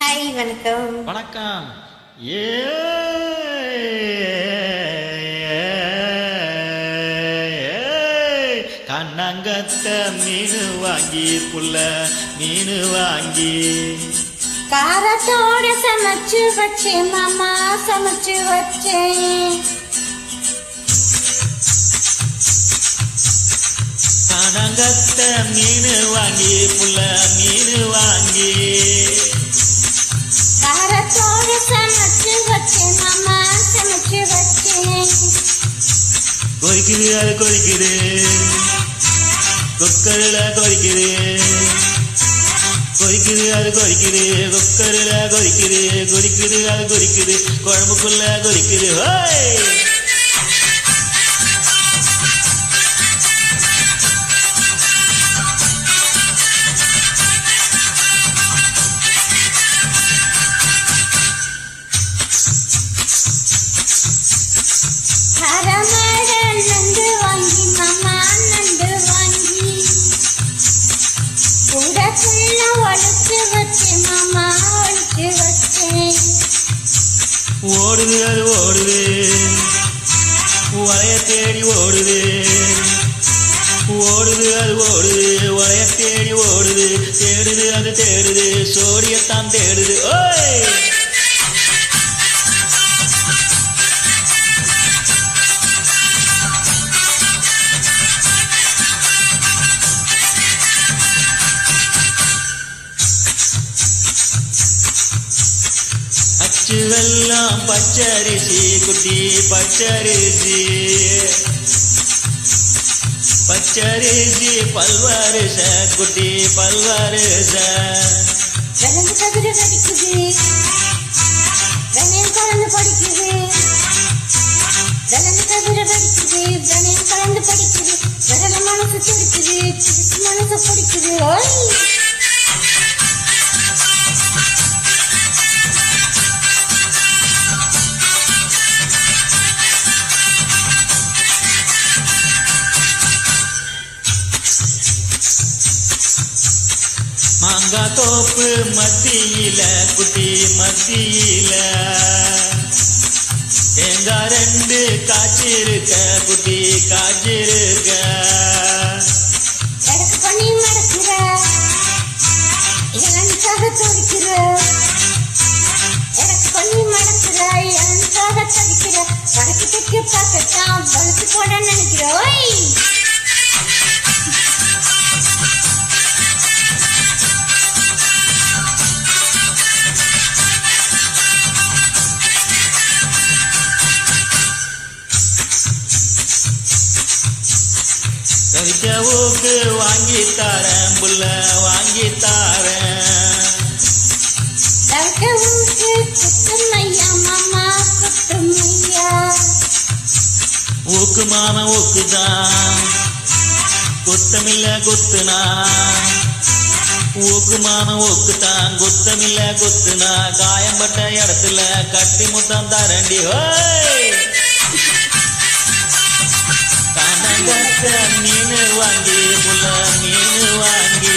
Hi வணக்கம். வணக்கம். கண்ணங்கத்த மீனு வாங்கி புள்ள மீனு வாங்கி காரத்தோட சமைச்சு வச்சேன் மாமா, சமைச்சு வச்சேன். கண்ணங்கத்த மீனு வாங்கி புள்ள மீனு வாங்கி காரத்தோட சமைச்சு வச்சேன் மாமா, சமைச்சு வச்சேன். கொதிக்குது அது கொதிக்குது, குக்கரில் கொதிக்குது, கொதிக்குது அது கொதிக்குது, குக்கரில் கொதிக்குது, கொதிக்குது அது கொதிக்குது, குழம்புக்குள்ள கொதிக்குது. ஹோய் காரமட நண்டு வாங்கி மாமா, நண்டு வாங்கி கூடக்குள்ள ஒழிச்சு வச்சேன் மாமா, ஒழிச்சு வச்சேன். ஓடுது அது ஓடுது, வளைய தேடி ஓடுது, ஓடுது அது ஓடுது, வளைய தேடி ஓடுது, தேடுது அது தேடுது, சோடியத்தான் தேடுது. ஓய் அச்சு வெல்லம் பச்சரிசி குட்டி பச்சரிசி, பச்சரிசி பல்வரிச குட்டி பல்வரிச. வெள்ளந்து கதிர வெடிக்குது, வெண்ணெய் கலந்து படிக்குது, வெள்ளந்து கதிர வெடிக்குது, வெண்ணெய் கலந்து படிக்குது, வெடல மனசு துடிக்குது, சிரிச்சு மனசு பிடிக்குது. ஓய் மாங்கா தோப்பு மத்தியில குட்டி மத்தியில, தேங்காய் ரெண்டு காய்ச்சிருக்க குட்டி காய்ச்சிருக்க. எடக்கு பண்ணி மடக்குற, இளஞ்சாக துடிக்கிற, எடக்கு பண்ணி மடக்குற, இளஞ்சாக துடிக்கிற, வடக்கு தெற்கு பார்க்கத்தான் வளர்த்து போட நினைக்கிற. ஓய் கவிச்சவுக்கு வாங்கி தாரேன் புள்ள வாங்கி தாரேன். தவிக்க ஊருக்கு குத்துமையா மாமா, குத்துமையா. ஊக்கு மாம ஊக்குதான், குத்தமில்ல குத்துனா, ஊக்கு மாம ஊக்குதான், குத்தமில்ல குத்துனா, காயம்பட்ட இடத்துல கட்டி முத்தம் தரண்டி. ஹோய் கண்ணங்கத்த மீனு வாங்கி புள்ள மீனு வாங்கி